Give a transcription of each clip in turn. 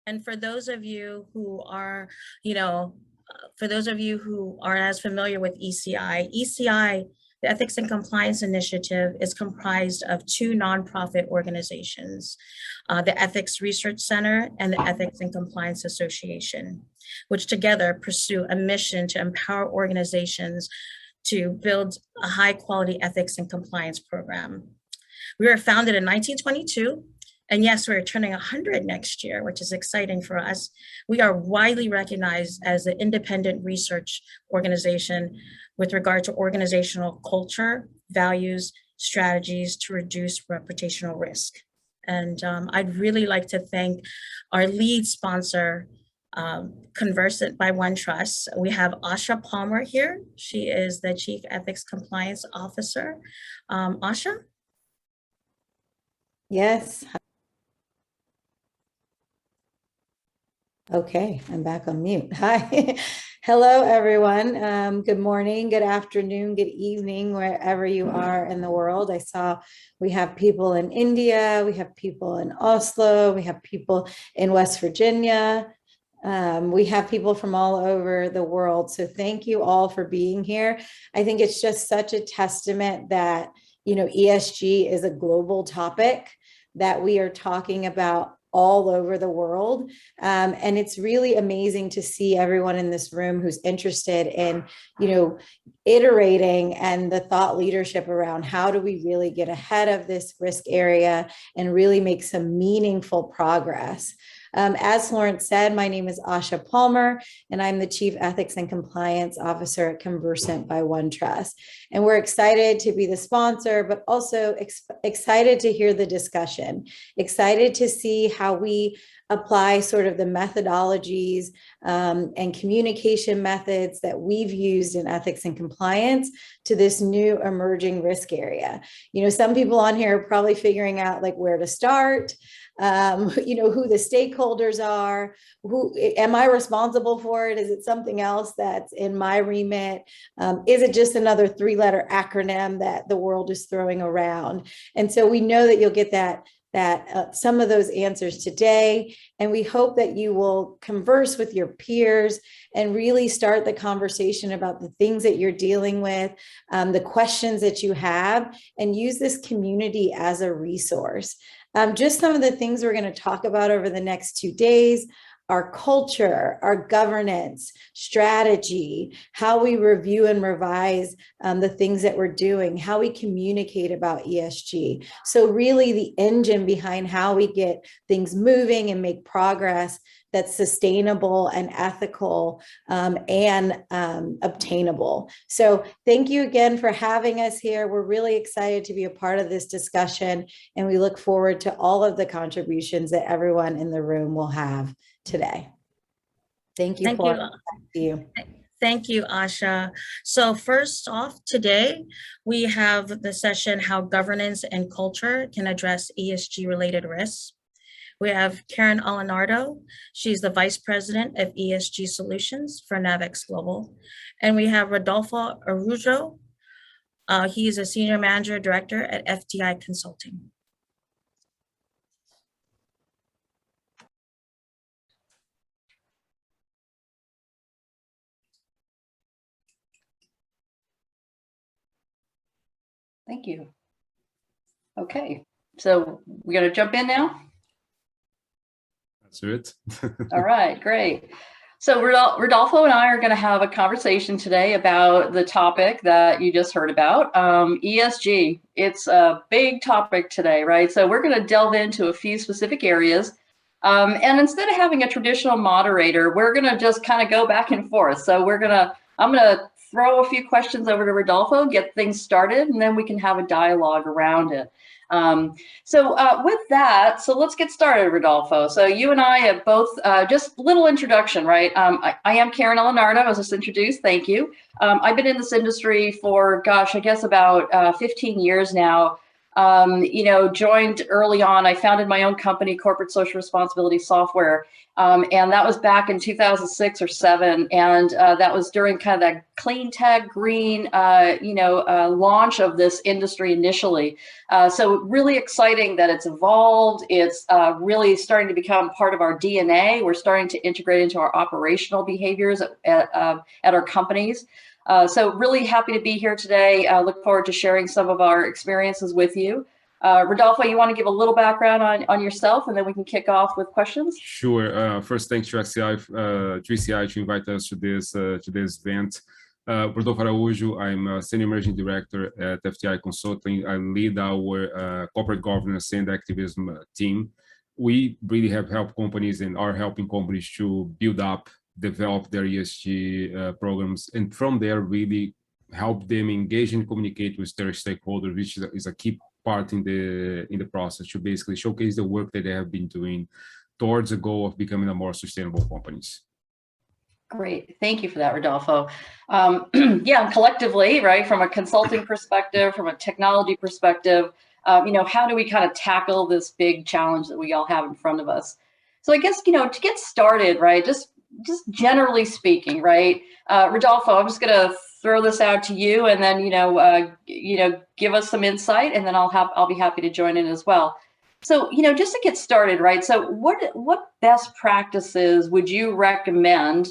And for those of you who are, you know, for those of you who aren't as familiar with ECI, the Ethics and Compliance Initiative, is comprised of two nonprofit organizations, the Ethics Research Center and the Ethics and Compliance Association, which together pursue a mission to empower organizations to build a high quality ethics and compliance program. We were founded in 1922. And yes, we're turning 100 next year, which is exciting for us. We are widely recognized as an independent research organization with regard to organizational culture, values, strategies to reduce reputational risk. And I'd really like to thank our lead sponsor, Conversant by OneTrust. We have Asha Palmer here. She is the Chief Ethics Compliance Officer. Asha? Yes. Okay, I'm back on mute. Hi. Hello, everyone. Good morning, good afternoon, good evening, wherever you are in the world. I saw we have people in India, we have people in Oslo, we have people in West Virginia. We have people from all over the world. So thank you all for being here. I think it's just such a testament that, you know, ESG is a global topic that we are talking about all over the world. And it's really amazing to see everyone in this room who's interested in, you know, iterating and the thought leadership around how do we really get ahead of this risk area and really make some meaningful progress. As Florence said, my name is Asha Palmer, and I'm the Chief Ethics and Compliance Officer at Conversant by OneTrust. And we're excited to be the sponsor, but also excited to hear the discussion, excited to see how we apply sort of the methodologies and communication methods that we've used in ethics and compliance to this new emerging risk area. You know, some people on here are probably figuring out like where to start, you know, who the stakeholders are, who am I responsible for it? Is it something else that's in my remit? Is it just another three-letter acronym that the world is throwing around? And so we know that you'll get some of those answers today. And we hope that you will converse with your peers and really start the conversation about the things that you're dealing with, the questions that you have, and use this community as a resource. Just some of the things we're going to talk about over the next 2 days: our culture, our governance, strategy, how we review and revise the things that we're doing, how we communicate about ESG. So really the engine behind how we get things moving and make progress that's sustainable and ethical and obtainable. So thank you again for having us here. We're really excited to be a part of this discussion, and we look forward to all of the contributions that everyone in the room will have today. Thank you. Thank you. Thank you, Asha. So first off, today we have the session, How Governance and Culture Can Address ESG-related Risks. We have Karen Alonardo. She's the Vice President of ESG Solutions for NAVEX Global. And we have Rodolfo Araujo. He is a Senior Manager Director at FTI Consulting. Thank you. Okay, so we're going to jump in now. Let's do it. All right, great. So Rodolfo and I are going to have a conversation today about the topic that you just heard about, ESG. It's a big topic today, right? So we're going to delve into a few specific areas. And instead of having a traditional moderator, we're going to just kind of go back and forth. So I'm going to throw a few questions over to Rodolfo, get things started, and then we can have a dialogue around it. With that, so let's get started, Rodolfo. So you and I have both, just a little introduction, right? I am Karen Alonardo, as just introduced, thank you. I've been in this industry for, gosh, I guess about 15 years now. Joined early on. I founded my own company, Corporate Social Responsibility Software. And that was back in 2006 or 7. And that was during kind of that clean tech, green, launch of this industry initially. So really exciting that it's evolved. It's really starting to become part of our DNA. We're starting to integrate into our operational behaviors at our companies. So really happy to be here today. Look forward to sharing some of our experiences with you. Rodolfo, you want to give a little background on yourself, and then we can kick off with questions? Sure. First, thanks to ECI to invite us to this event. Rodolfo Araújo, I'm a Senior Emerging Director at FTI Consulting. I lead our corporate governance and activism team. We really have helped companies and are helping companies to build up, develop their ESG programs, and from there really help them engage and communicate with their stakeholders, which is a key part in the process, to basically showcase the work that they have been doing towards the goal of becoming a more sustainable companies. Great, thank you for that, Rodolfo. Yeah, collectively, right, from a consulting perspective, from a technology perspective, how do we kind of tackle this big challenge that we all have in front of us? So I guess, to get started, right, just generally speaking, right, Rodolfo, I'm just going to throw this out to you, and then give us some insight, and then I'll be happy to join in as well. So just to get started, right? So what best practices would you recommend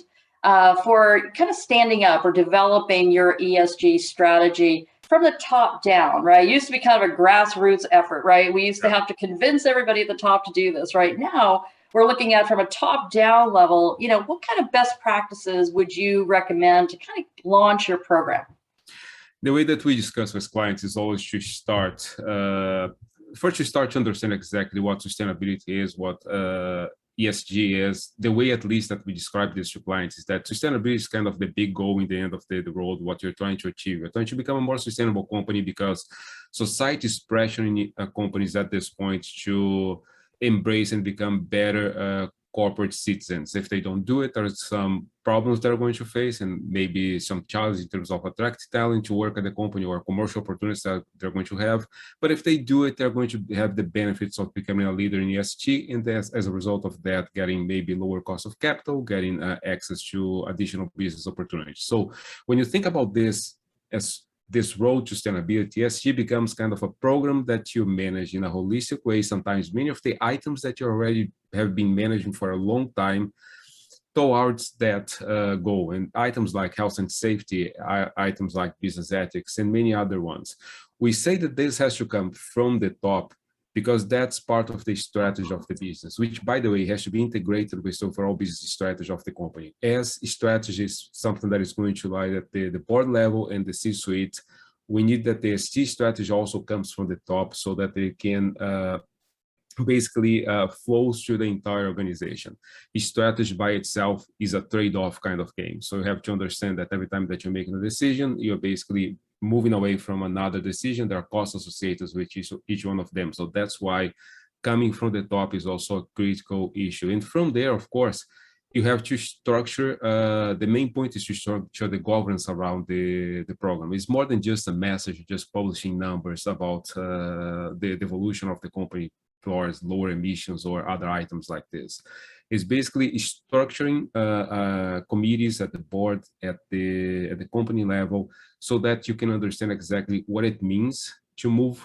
for kind of standing up or developing your ESG strategy from the top down, right? It used to be kind of a grassroots effort, right? We used to have to convince everybody at the top to do this. Right now, we're looking at from a top-down level, what kind of best practices would you recommend to kind of launch your program? The way that we discuss with clients is always to start, first you start to understand exactly what sustainability is, what ESG is. The way at least that we describe this to clients is that sustainability is kind of the big goal in the end of the road, what you're trying to achieve. You're trying to become a more sustainable company because society is pressuring companies at this point to embrace and become better corporate citizens. If they don't do it, there's some problems they're going to face, and maybe some challenges in terms of attracting talent to work at the company or commercial opportunities that they're going to have. But if they do it, they're going to have the benefits of becoming a leader in ESG, and as a result of that, getting maybe lower cost of capital, getting access to additional business opportunities. So when you think about this as this road to sustainability, ESG becomes kind of a program that you manage in a holistic way. Sometimes many of the items that you already have been managing for a long time towards that goal, and items like health and safety, items like business ethics, and many other ones. We say that this has to come from the top because that's part of the strategy of the business, which, by the way, has to be integrated with the overall business strategy of the company. As strategy is something that is going to lie at the board level and the C-suite, we need that the ESG strategy also comes from the top so that they can basically flows through the entire organization. The strategy by itself is a trade-off kind of game. So you have to understand that every time that you're making a decision, you're basically moving away from another decision. There are costs associated with each one of them. So that's why coming from the top is also a critical issue. And from there, of course, you have to structure, the main point is to structure the governance around the program. It's more than just a message, just publishing numbers about the evolution of the company towards lower emissions or other items like this. It's basically structuring committees at the board, at the company level, so that you can understand exactly what it means to move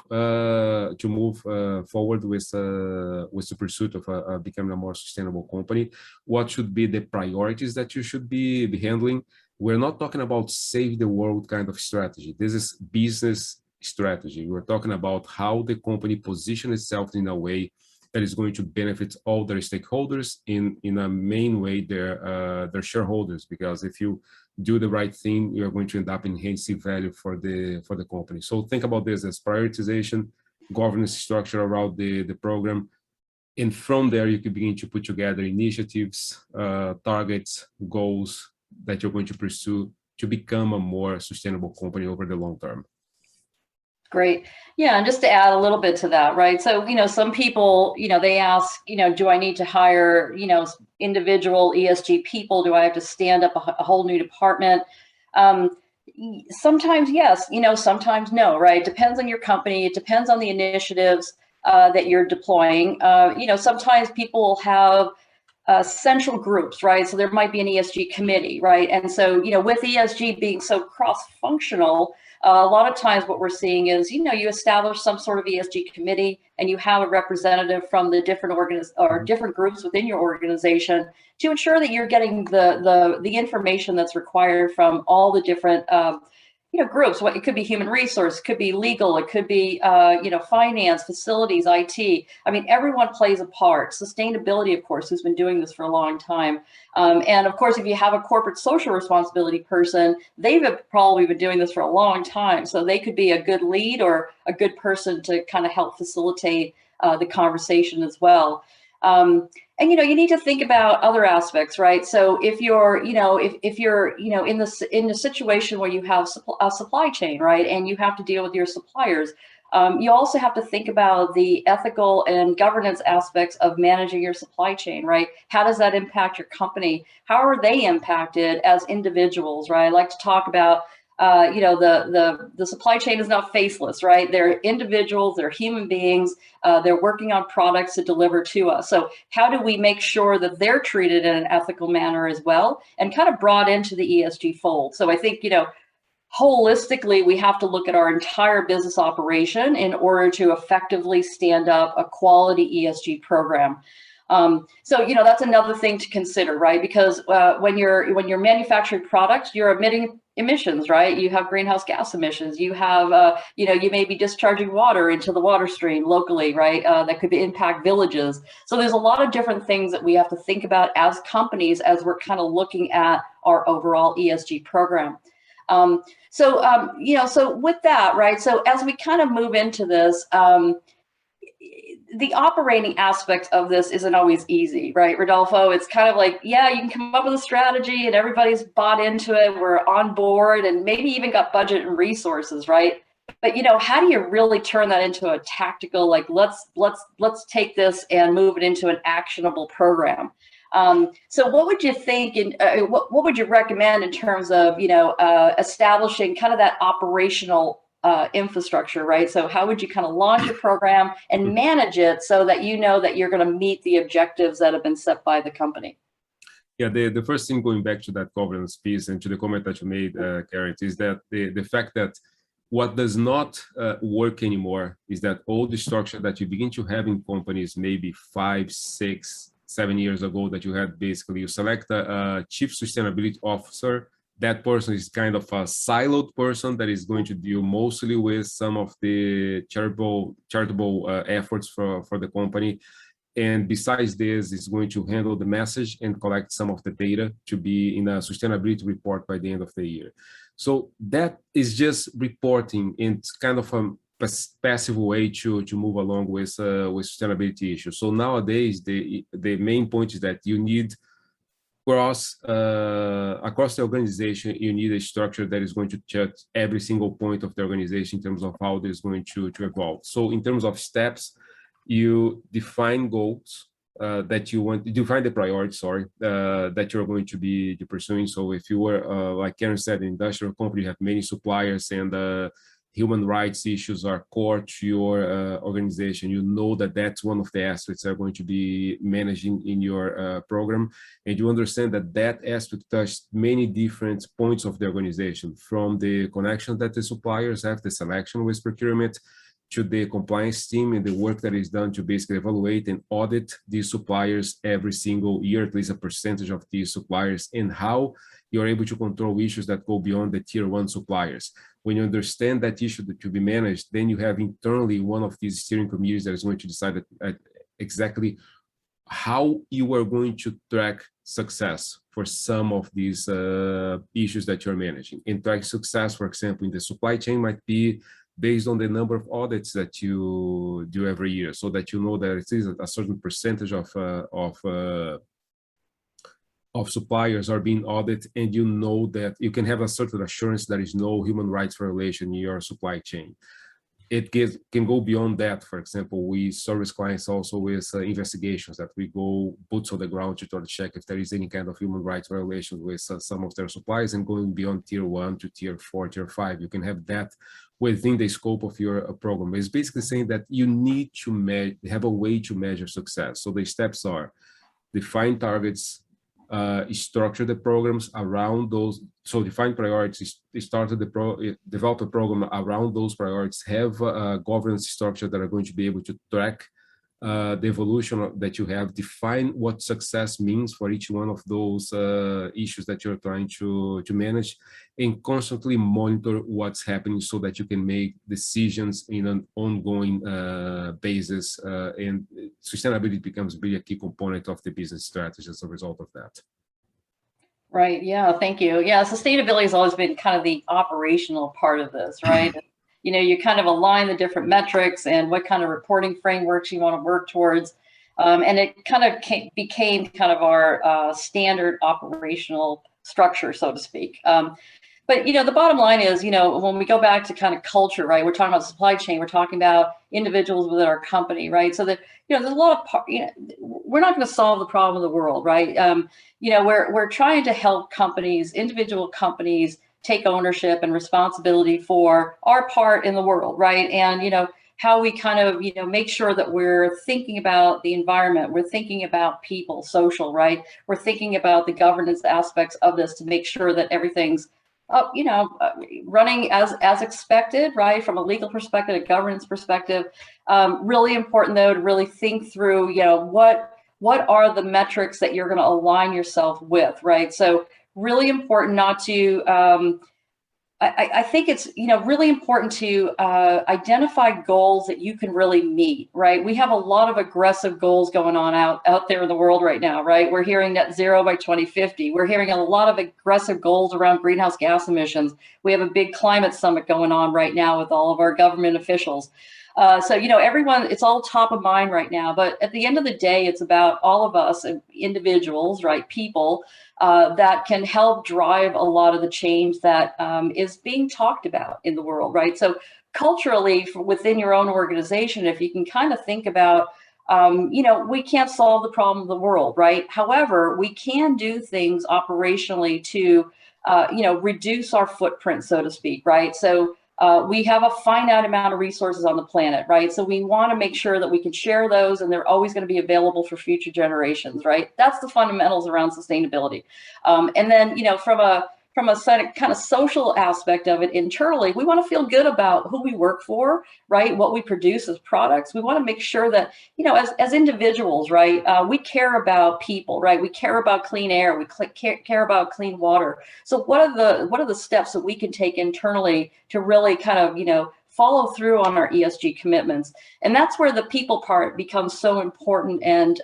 forward with the pursuit of becoming a more sustainable company. What should be the priorities that you should be handling? We're not talking about save the world kind of strategy. This is business strategy. We're talking about how the company positions itself in a way that is going to benefit all their stakeholders, in a main way their shareholders, because if you do the right thing, you're going to end up enhancing value for the company. So think about this as prioritization, governance structure around the program, and from there you can begin to put together initiatives, targets, goals that you're going to pursue to become a more sustainable company over the long term. Great. Yeah, and just to add a little bit to that, right? So, some people, they ask, do I need to hire, individual ESG people? Do I have to stand up a whole new department? Sometimes yes, sometimes no, right? It depends on your company. It depends on the initiatives that you're deploying. Sometimes people will have central groups, right? So there might be an ESG committee, right? And so, with ESG being so cross-functional, a lot of times what we're seeing is, you establish some sort of ESG committee and you have a representative from the different different groups within your organization to ensure that you're getting the information that's required from all the different groups. It could be human resource, it could be legal, it could be finance, facilities, IT. I mean, everyone plays a part. Sustainability, of course, who's been doing this for a long time. And of course, if you have a corporate social responsibility person, they've probably been doing this for a long time. So they could be a good lead or a good person to kind of help facilitate the conversation as well. And you need to think about other aspects, right? So if you're, if you're, in the situation where you have a supply chain, right, and you have to deal with your suppliers, you also have to think about the ethical and governance aspects of managing your supply chain, right? How does that impact your company? How are they impacted as individuals, right? I like to talk about the supply chain is not faceless, right? They're individuals, they're human beings, they're working on products to deliver to us. So how do we make sure that they're treated in an ethical manner as well and kind of brought into the ESG fold? So I think, holistically, we have to look at our entire business operation in order to effectively stand up a quality ESG program. So that's another thing to consider, right? Because when you're manufacturing products, you're emitting emissions, right? You have greenhouse gas emissions. You have, you may be discharging water into the water stream locally, right? That could impact villages. So there's a lot of different things that we have to think about as companies as we're kind of looking at our overall ESG program. So with that, right? So as we kind of move into this, the operating aspect of this isn't always easy, right, Rodolfo? It's kind of like, yeah, you can come up with a strategy and everybody's bought into it. We're on board and maybe even got budget and resources, right? But how do you really turn that into a tactical, like, let's take this and move it into an actionable program? So what would you think, what would you recommend in terms of, establishing kind of that operational infrastructure, right? So how would you kind of launch a program and manage it so that that you're going to meet the objectives that have been set by the company? Yeah, the first thing, going back to that governance piece and to the comment that you made, Karen, is that the fact that what does not work anymore is that all the structure that you begin to have in companies maybe 5, 6, 7 years ago, that you had basically, you select a chief sustainability officer. That person is kind of a siloed person that is going to deal mostly with some of the charitable efforts for the company. And besides this, is going to handle the message and collect some of the data to be in a sustainability report by the end of the year. So that is just reporting, and it's kind of a passive way to move along with sustainability issues. So nowadays, the main point is that you need across the organization, you need a structure that is going to check every single point of the organization in terms of how this is going to evolve. So in terms of steps, you define goals that you want, define the priorities, that you're going to be pursuing. So if you were, like Karen said, an industrial company, you have many suppliers, and human rights issues are core to your organization, you know that that's one of the aspects that are going to be managing in your program. And you understand that that aspect touches many different points of the organization, from the connection that the suppliers have, the selection with procurement, to the compliance team and the work that is done to basically evaluate and audit these suppliers every single year, at least a percentage of these suppliers, and how you're able to control issues that go beyond the tier 1 suppliers. When you understand that issue to be managed, then you have internally one of these steering committees that is going to decide exactly how you are going to track success for some of these issues that you're managing. And track success, for example, in the supply chain might be based on the number of audits that you do every year, so that you know that it is a certain percentage of suppliers are being audited, and you know that you can have a certain assurance there is no human rights violation in your supply chain. can go beyond that. For example, we service clients also with investigations that we go boots on the ground to try to check if there is any kind of human rights violations with some of their suppliers, and going beyond tier 1 to tier 4, tier 5. You can have that within the scope of your program. It's basically saying that you need to have a way to measure success. So the steps are define targets, structure the programs around those. So define priorities, develop a program around those priorities, have a governance structure that are going to be able to track the evolution that you have, define what success means for each one of those issues that you're trying to manage, and constantly monitor what's happening so that you can make decisions in an ongoing basis. And sustainability becomes really a key component of the business strategy as a result of that. Right. Yeah. Thank you. Yeah. Sustainability has always been kind of the operational part of this, right? You kind of align the different metrics and what kind of reporting frameworks you want to work towards. And it kind of became kind of our standard operational structure, so to speak. But, the bottom line is, when we go back to kind of culture, right, we're talking about supply chain, we're talking about individuals within our company, right? So that, there's a lot of, we're not going to solve the problem of the world, right? We're trying to help companies, individual companies, take ownership and responsibility for our part in the world, right? And, how we kind of, make sure that we're thinking about the environment, we're thinking about people, social, right? We're thinking about the governance aspects of this to make sure that everything's running as expected, right? From a legal perspective, a governance perspective. Really important though to really think through, what are the metrics that you're going to align yourself with, right? So really important not to, I think it's, really important to identify goals that you can really meet, right? We have a lot of aggressive goals going on out there in the world right now, right? We're hearing net zero by 2050. We're hearing a lot of aggressive goals around greenhouse gas emissions. We have a big climate summit going on right now with all of our government officials. So, everyone, it's all top of mind right now, but at the end of the day, it's about all of us individuals, right? People that can help drive a lot of the change that is being talked about in the world, right? So culturally, within your own organization, if you can kind of think about, we can't solve the problem of the world, right? However, we can do things operationally to, reduce our footprint, so to speak, right? So we have a finite amount of resources on the planet, right? So we want to make sure that we can share those and they're always going to be available for future generations, right? That's the fundamentals around sustainability. And then, from a kind of social aspect of it internally, we want to feel good about who we work for, right? What we produce as products. We want to make sure that, as individuals, right, we care about people, right? We care about clean air. We care about clean water. So what are the steps that we can take internally to really kind of, follow through on our ESG commitments? And that's where the people part becomes so important and,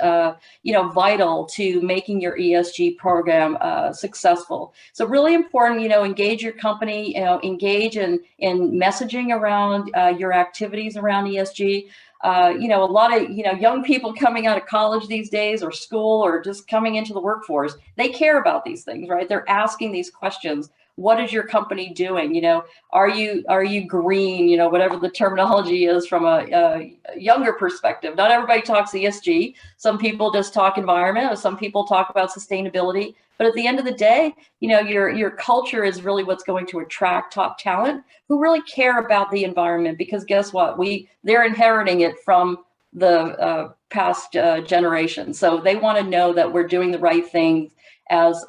vital to making your ESG program successul. So really important, engage your company, engage in messaging around your activities around ESG. A lot of, young people coming out of college these days or school or just coming into the workforce, they care about these things, right? They're asking these questions. What is your company doing? Are you green? Whatever the terminology is from a younger perspective. Not everybody talks ESG. Some people just talk environment, or some people talk about sustainability. But at the end of the day, your culture is really what's going to attract top talent who really care about the environment, because guess what? They're inheriting it from the past generation. So they want to know that we're doing the right thing as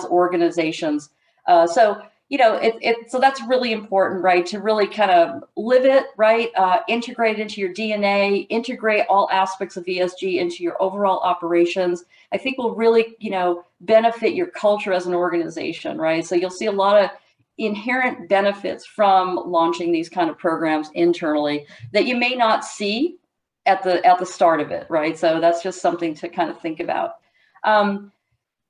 organizations. So that's really important, right? To really kind of live it, right? Integrate it into your DNA, integrate all aspects of ESG into your overall operations. I think will really, benefit your culture as an organization, right? So you'll see a lot of inherent benefits from launching these kind of programs internally that you may not see at the start of it, right? So that's just something to kind of think about.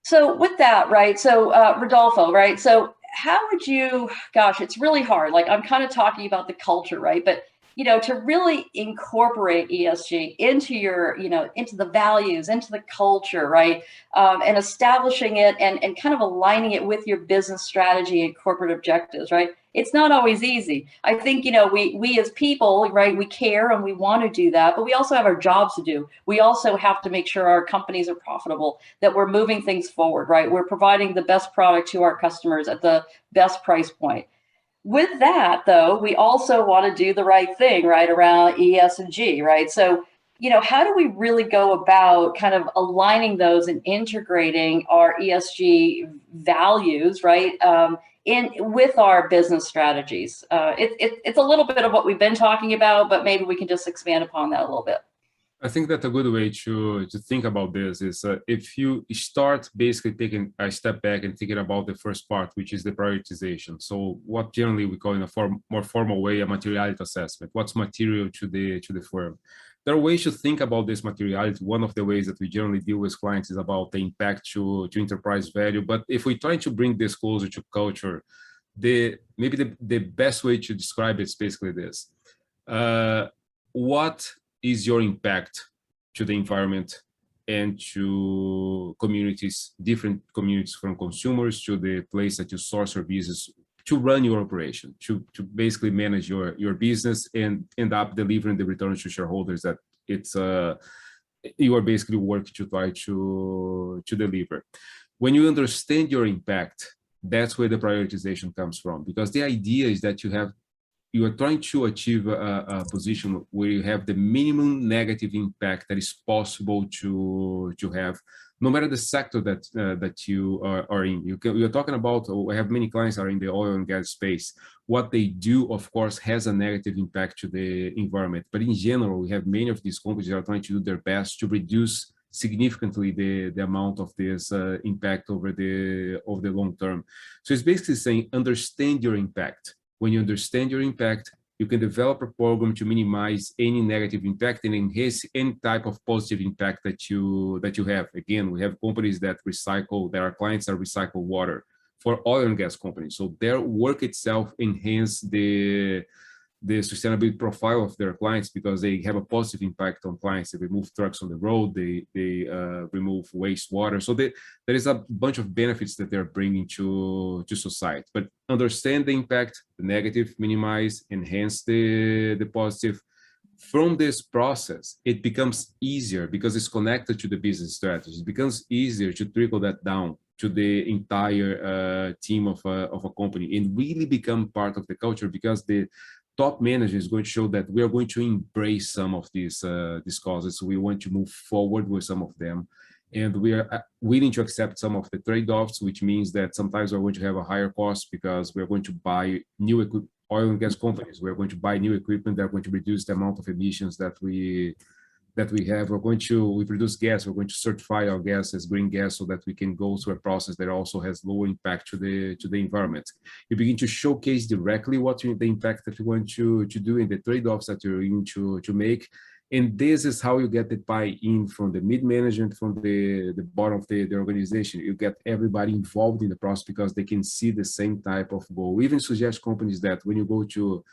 So with that, right? So Rodolfo, right? So how would you, gosh, it's really hard. Like I'm kind of talking about the culture, right? But, to really incorporate ESG into your, into the values, into the culture, right? And establishing it and kind of aligning it with your business strategy and corporate objectives, right? It's not always easy. I think, we as people, right, we care and we want to do that, but we also have our jobs to do. We also have to make sure our companies are profitable, that we're moving things forward, right? We're providing the best product to our customers at the best price point. With that, though, we also want to do the right thing, right, around ESG, right? So, how do we really go about kind of aligning those and integrating our ESG values, right, in with our business strategies? It's a little bit of what we've been talking about, but maybe we can just expand upon that a little bit. I think that a good way to think about this is if you start basically taking a step back and thinking about the first part, which is the prioritization. So what generally we call in a more formal way a materiality assessment. What's material to the firm? There are ways to think about this materiality. One of the ways that we generally deal with clients is about the impact to enterprise value. But if we try to bring this closer to culture, maybe the best way to describe it is basically this. What is your impact to the environment and to communities, different communities, from consumers to the place that you source your business, to run your operation, to basically manage your business and end up delivering the returns to shareholders that you are basically working to try to deliver. When you understand your impact, that's where the prioritization comes from, because the idea is that you are trying to achieve a position where you have the minimum negative impact that is possible to have, no matter the sector that you are in. You're talking about, I have many clients are in the oil and gas space. What they do, of course, has a negative impact to the environment. But in general, we have many of these companies that are trying to do their best to reduce significantly the amount of this impact over the long term. So it's basically saying, understand your impact. When you understand your impact, you can develop a program to minimize any negative impact and enhance any type of positive impact that you have. Again, we have companies that our clients are recycle water for oil and gas companies. So their work itself enhance the sustainability profile of their clients, because they have a positive impact on clients. They remove trucks on the road, they remove wastewater. So there is a bunch of benefits that they're bringing to society. But understand the impact, the negative, minimize, enhance the positive. From this process, it becomes easier because it's connected to the business strategy. It becomes easier to trickle that down to the entire team of a company and really become part of the culture, because the top manager is going to show that we are going to embrace some of these causes. We want to move forward with some of them. And we are willing to accept some of the trade-offs, which means that sometimes we're going to have a higher cost because we're going to buy new oil and gas companies. We're going to buy new equipment that are going to reduce the amount of emissions that we have. We produce gas. We're going to certify our gas as green gas so that we can go through a process that also has low impact to the environment. You begin to showcase directly the impact that you want to do and the trade-offs that you're going to make. And this is how you get the buy-in from the mid-management, from the bottom of the organization. You get everybody involved in the process because they can see the same type of goal. We even suggest companies that when you go to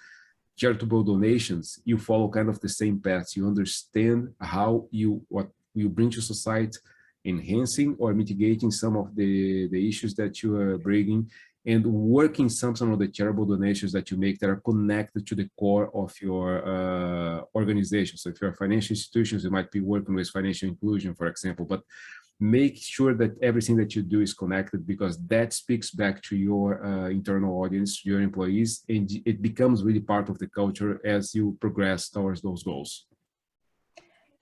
charitable donations, you follow kind of the same path. You understand what you bring to society, enhancing or mitigating some of the issues that you are bringing, and working some of the charitable donations that you make that are connected to the core of your organization. So if you're a financial institutions, you might be working with financial inclusion, for example, but make sure that everything that you do is connected, because that speaks back to your internal audience, your employees, and it becomes really part of the culture as you progress towards those goals.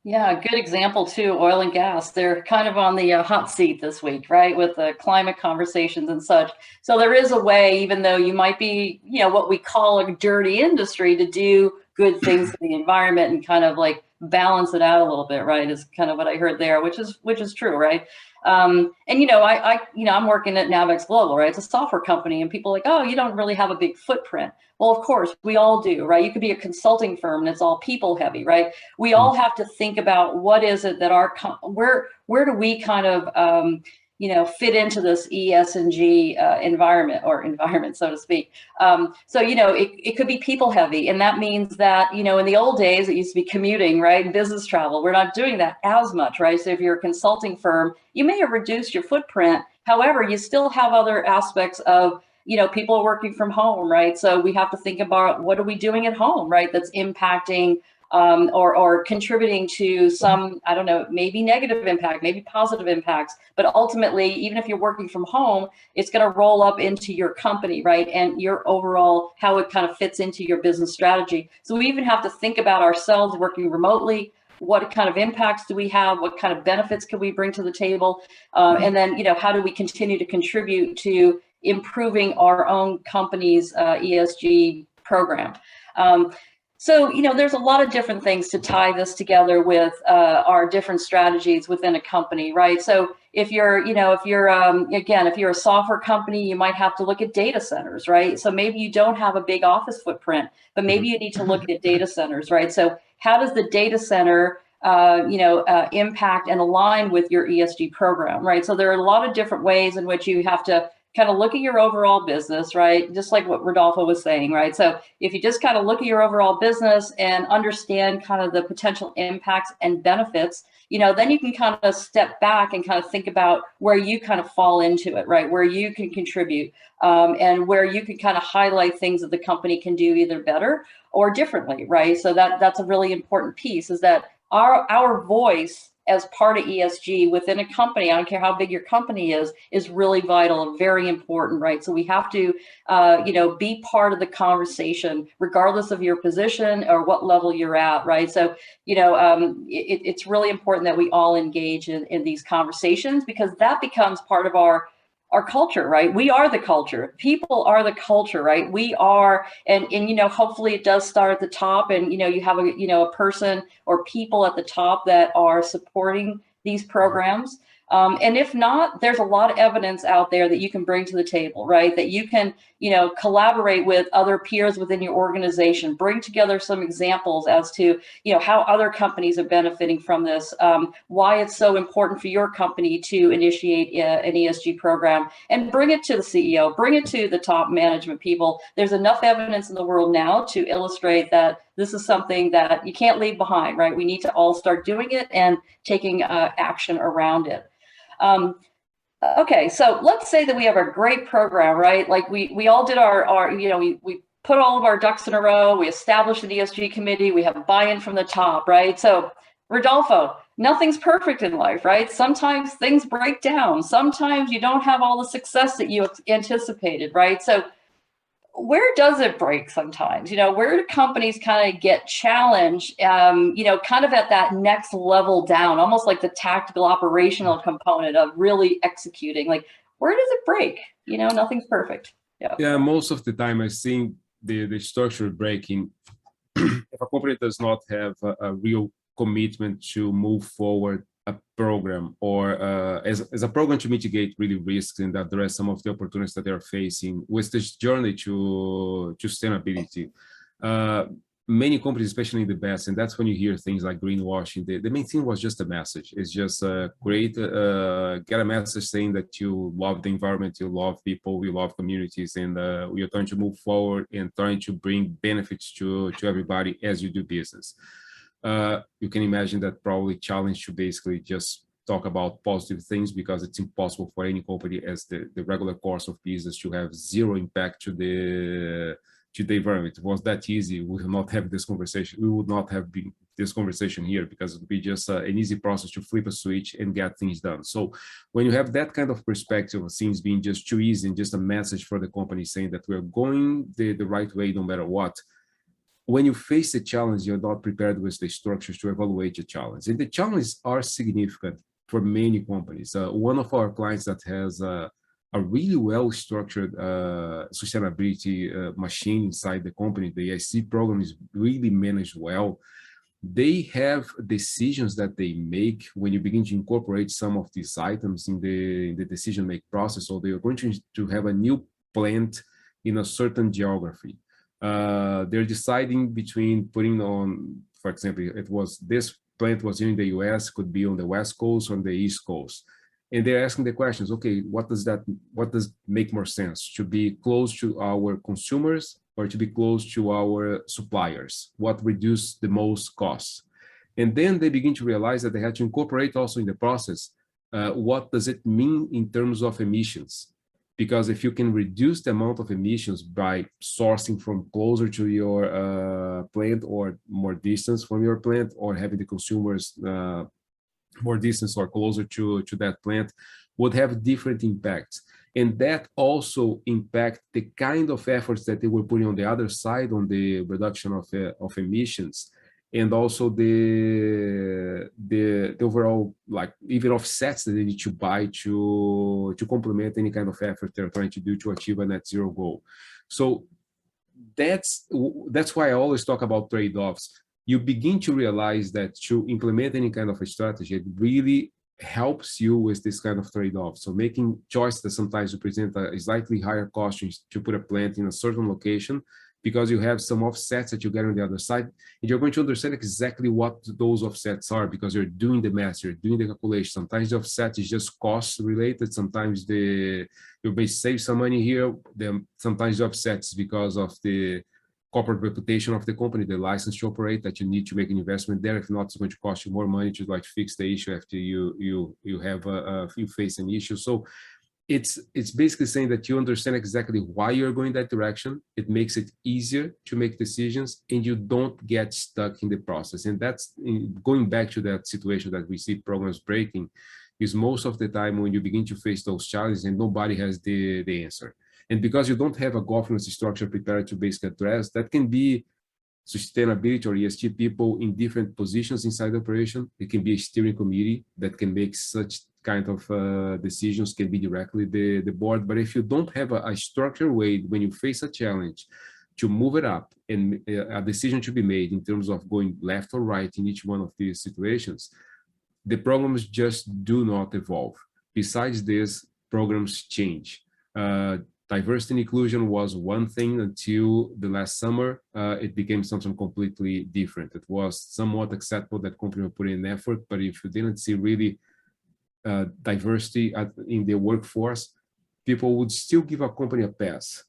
Yeah, good example too, oil and gas. They're kind of on the hot seat this week, right, with the climate conversations and such. So there is a way, even though you might be, what we call a dirty industry, to do good things for the environment and kind of like balance it out a little bit, right, is kind of what I heard there, which is true, right? And I'm working at NAVEX Global, right? It's a software company, and people are like, oh, you don't really have a big footprint. Well, of course, we all do, right? You could be a consulting firm and it's all people heavy, right? We all have to think about what is it that where do we kind of, fit into this ESG environment, so to speak. So, it could be people heavy. And that means that, in the old days, it used to be commuting, right? Business travel. We're not doing that as much, right? So if you're a consulting firm, you may have reduced your footprint. However, you still have other aspects of people are working from home, right? So we have to think about what are we doing at home, right? That's impacting or contributing to some, I don't know, maybe negative impact, maybe positive impacts. But ultimately, even if you're working from home, it's going to roll up into your company, right? And your overall, how it kind of fits into your business strategy. So we even have to think about ourselves working remotely. What kind of impacts do we have? What kind of benefits can we bring to the table? And then, how do we continue to contribute to improving our own company's ESG program? So, there's a lot of different things to tie this together with our different strategies within a company, right? So if you're a software company, you might have to look at data centers, right? So maybe you don't have a big office footprint, but maybe you need to look at data centers, right? So how does the data center impact and align with your ESG program, right? So there are a lot of different ways in which you have to kind of look at your overall business, right? Just like what Rodolfo was saying, right? So if you just kind of look at your overall business and understand kind of the potential impacts and benefits, then you can kind of step back and kind of think about where you kind of fall into it, right? Where you can contribute and where you can kind of highlight things that the company can do either better or differently, right? So that's a really important piece, is that our voice as part of ESG within a company, I don't care how big your company is really vital and very important, right? So we have to, be part of the conversation, regardless of your position or what level you're at, right? So, it's really important that we all engage in these conversations, because that becomes part of our culture, right? We are the culture. People are the culture, right? We are, and hopefully it does start at the top, and you have a person or people at the top that are supporting these programs. And if not, there's a lot of evidence out there that you can bring to the table, right? That you can, collaborate with other peers within your organization, bring together some examples as to, how other companies are benefiting from this, why it's so important for your company to initiate an ESG program, and bring it to the CEO, bring it to the top management people. There's enough evidence in the world now to illustrate that this is something that you can't leave behind, right? We need to all start doing it and taking action around it. Okay, so let's say that we have a great program, right? Like we all did we put all of our ducks in a row, we established an ESG committee, we have buy-in from the top, right? So Rodolfo, nothing's perfect in life, right? Sometimes things break down. Sometimes you don't have all the success that you anticipated, right? So where does it break sometimes? Where do companies kind of get challenged, kind of at that next level down, almost like the tactical operational component of really executing? Like, where does it break? Nothing's perfect. Yeah, most of the time I think the structure breaking, if a company does not have a real commitment to move forward a program, or as a program to mitigate really risks and address some of the opportunities that they are facing with this journey to sustainability. Many companies, especially in the West, and that's when you hear things like greenwashing, the main thing was just a message. It's just get a message saying that you love the environment, you love people, you love communities, and we are trying to move forward and trying to bring benefits to everybody as you do business. You can imagine that probably challenge to basically just talk about positive things, because it's impossible for any company as the regular course of business to have zero impact to the environment. If it was that easy, we would not have this conversation. We would not have been this conversation here, because it would be just an easy process to flip a switch and get things done. So when you have that kind of perspective of things being just too easy and just a message for the company saying that we're going the right way no matter what, when you face the challenge, you're not prepared with the structures to evaluate the challenge. And the challenges are significant for many companies. One of our clients that has a really well-structured sustainability machine inside the company, the ESG program is really managed well. They have decisions that they make when you begin to incorporate some of these items in the decision-making process. So they are going to have a new plant in a certain geography. They're deciding between putting on, for example, this plant was in the US, could be on the West Coast or on the East Coast. And they're asking the questions, okay, what does make more sense? To be close to our consumers or to be close to our suppliers? What reduce the most costs? And then they begin to realize that they have to incorporate also in the process, what does it mean in terms of emissions? because if you can reduce the amount of emissions by sourcing from closer to your plant or more distance from your plant, or having the consumers more distance or closer to that plant, would have different impacts. And that also impact the kind of efforts that they were putting on the other side on the reduction of emissions, and also the overall, like, even offsets that they need to buy to complement any kind of effort they're trying to do to achieve a net zero goal. So that's why I always talk about trade-offs. You begin to realize that to implement any kind of a strategy, it really helps you with this kind of trade-off. So making choices that sometimes represent a slightly higher cost to put a plant in a certain location, because you have some offsets that you get on the other side, and you're going to understand exactly what those offsets are, because you're doing the math, you're doing the calculation. Sometimes the offset is just cost related. Sometimes you may save some money here. Then sometimes the offset is because of the corporate reputation of the company, the license to operate, that you need to make an investment there. If not, it's going to cost you more money to like fix the issue after you face an issue. So it's basically saying that you understand exactly why you're going that direction. It makes it easier to make decisions, and you don't get stuck in the process. And that's going back to that situation that we see programs breaking, is most of the time when you begin to face those challenges and nobody has the answer. And because you don't have a governance structure prepared to basically address, that can be sustainability or ESG people in different positions inside the operation. It can be a steering committee that can make such kind of decisions, can be directly the board. But if you don't have a structured way when you face a challenge to move it up and a decision to be made in terms of going left or right in each one of these situations, the programs just do not evolve. Besides this, programs change. Diversity and inclusion was one thing until the last summer. It became something completely different. It was somewhat acceptable that companies were putting in effort, but if you didn't see really diversity in the workforce, people would still give a company a pass.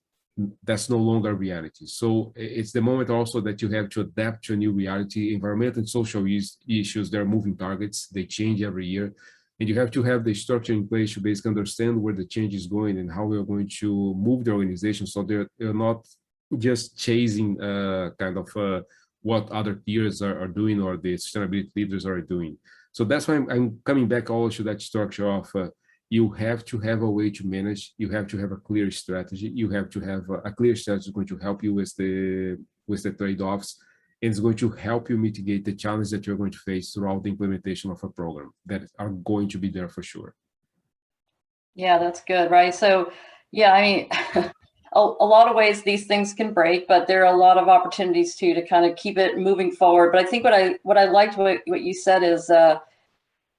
That's no longer reality. So it's the moment also that you have to adapt to a new reality. Environmental and social issues, they're moving targets. They change every year. And you have to have the structure in place to basically understand where the change is going and how we're going to move the organization, so they're not just chasing what other peers are doing or the sustainability leaders are doing. So that's why I'm coming back always to that structure of you have to have a way to manage. You have to have a clear strategy. You have to have a clear strategy that's going to help you with the trade-offs. And it's going to help you mitigate the challenges that you're going to face throughout the implementation of a program that are going to be there for sure. Yeah, that's good, right? So, yeah, I mean, a lot of ways these things can break, but there are a lot of opportunities too to kind of keep it moving forward. But I think what I liked what you said is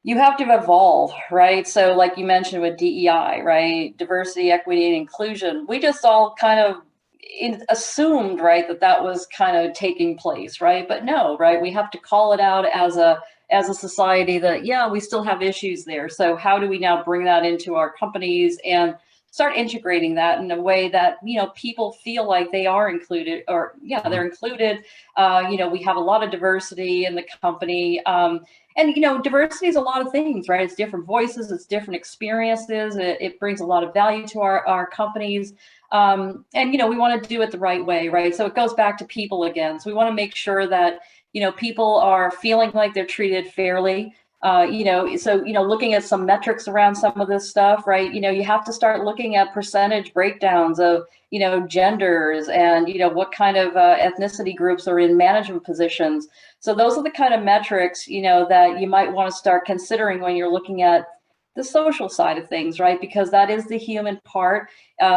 you have to evolve, right? So, like you mentioned with DEI, right? Diversity, equity, and inclusion. We just all kind of assumed, right, that was kind of taking place, right? But no, right? We have to call it out as a society that, yeah, we still have issues there. So how do we now bring that into our companies and start integrating that in a way that, you know, people feel like they are included, or yeah, they're included. You know, we have a lot of diversity in the company. And, you know, diversity is a lot of things, right? It's different voices, it's different experiences. It brings a lot of value to our companies. And, you know, we want to do it the right way, right? So it goes back to people again. So we want to make sure that, you know, people are feeling like they're treated fairly. You know, so, you know, looking at some metrics around some of this stuff, right? You know, you have to start looking at percentage breakdowns of, you know, genders and, you know, what kind of ethnicity groups are in management positions. So those are the kind of metrics, you know, that you might want to start considering when you're looking at the social side of things, right? Because that is the human part.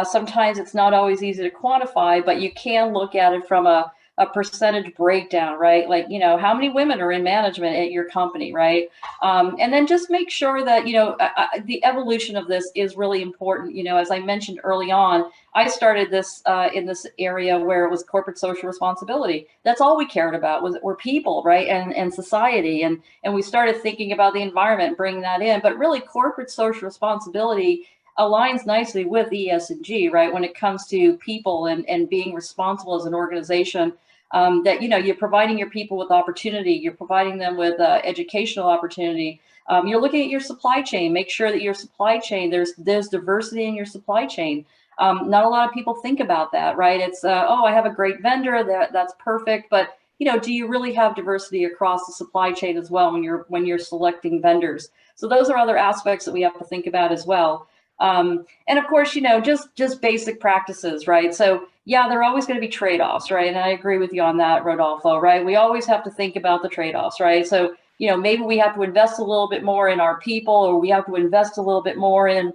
Sometimes it's not always easy to quantify, but you can look at it from a percentage breakdown, right? Like, you know, how many women are in management at your company, right? And then just make sure that, you know, the evolution of this is really important. You know, as I mentioned early on, I started this in this area where it was corporate social responsibility. That's all we cared about were people, right? And society. And we started thinking about the environment, bringing that in. But really, corporate social responsibility aligns nicely with ESG, right? When it comes to people and being responsible as an organization. that, you know, you're providing your people with opportunity, you're providing them with educational opportunity. You're looking at your supply chain, make sure that your supply chain, there's diversity in your supply chain. Not a lot of people think about that, right? It's, oh, I have a great vendor, that's perfect, but you know, do you really have diversity across the supply chain as well when you're selecting vendors? So those are other aspects that we have to think about as well. And of course, you know, just basic practices, right? So yeah, there are always going to be trade-offs, right? And I agree with you on that, Rodolfo, right? We always have to think about the trade-offs, right? So, you know, maybe we have to invest a little bit more in our people, or we have to invest a little bit more in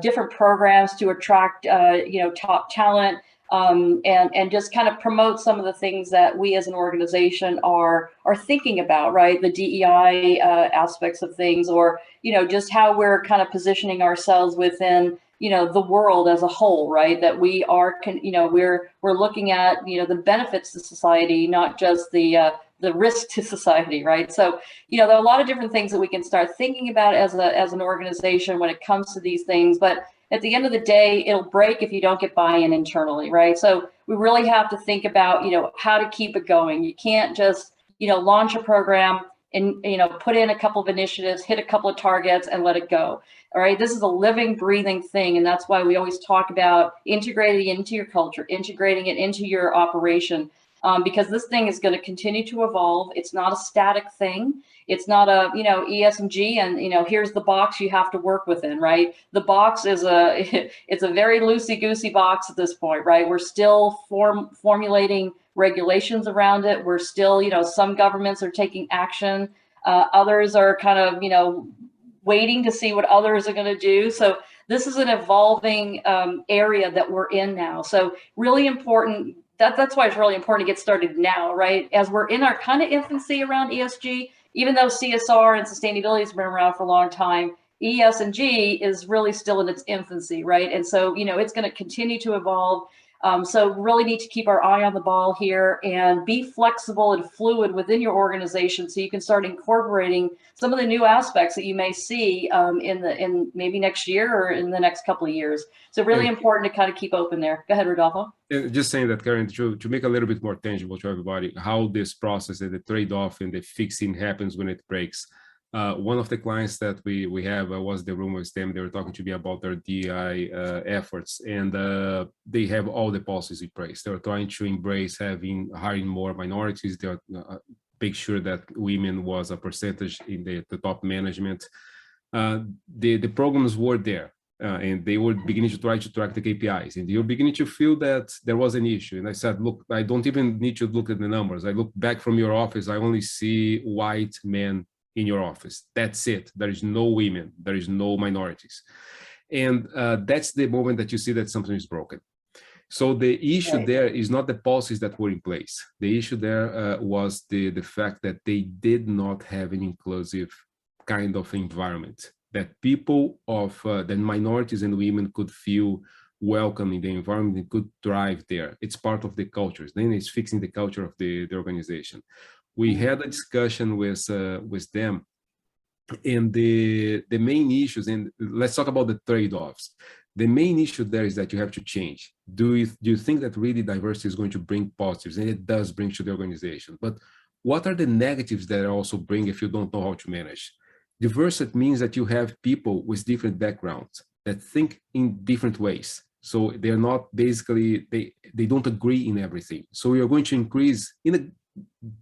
different programs to attract, you know, top talent. And just kind of promote some of the things that we as an organization are thinking about, right? The DEI aspects of things, or, you know, just how we're kind of positioning ourselves within, you know, the world as a whole, right? That we are, you know, we're looking at, you know, the benefits to society, not just the risk to society, right? So, you know, there are a lot of different things that we can start thinking about as an organization when it comes to these things, but at the end of the day, it'll break if you don't get buy-in internally, right? So we really have to think about, you know, how to keep it going. You can't just, you know, launch a program and, you know, put in a couple of initiatives, hit a couple of targets and let it go. All right. This is a living, breathing thing. And that's why we always talk about integrating it into your culture, integrating it into your operation, because this thing is going to continue to evolve. It's not a static thing. It's not a, you know, ESG and, you know, here's the box you have to work within, right? The box is it's a very loosey-goosey box at this point, right? We're still formulating regulations around it. We're still, you know, some governments are taking action. Others are kind of, you know, waiting to see what others are going to do. So this is an evolving area that we're in now. So really important. That's why it's really important to get started now, right? As we're in our kind of infancy around ESG, even though CSR and sustainability has been around for a long time, ESG is really still in its infancy, right? And so, you know, it's going to continue to evolve. So really need to keep our eye on the ball here and be flexible and fluid within your organization so you can start incorporating some of the new aspects that you may see in maybe next year or in the next couple of years. So really important to kind of keep open there. Go ahead, Rodolfo. Just saying that, Karen, to make a little bit more tangible to everybody, how this process and the trade-off and the fixing happens when it breaks. One of the clients that we have was the room with them. They were talking to me about their DEI efforts, and they have all the policies in place. They're trying to embrace hiring more minorities. They're make sure that women was a percentage in the top management. The programs were there. And they were beginning to try to track the KPIs, and you're beginning to feel that there was an issue. And I said, look, I don't even need to look at the numbers. I look back from your office, I only see white men in your office. That's it. There is no women, there is no minorities. And that's the moment that you see that something is broken. So the issue there is not the policies that were in place. The issue there was the fact that they did not have an inclusive kind of environment, that people of the minorities and women could feel welcome in the environment and could thrive there. It's part of the cultures. Then it's fixing the culture of the organization. We had a discussion with them, and the main issues, and let's talk about the trade-offs. The main issue there is that you have to change. Do you think that really diversity is going to bring positives? And it does bring to the organization. But what are the negatives that also bring if you don't know how to manage? Diversity means that you have people with different backgrounds that think in different ways. So they're not basically, they don't agree in everything. So you're going to increase, in a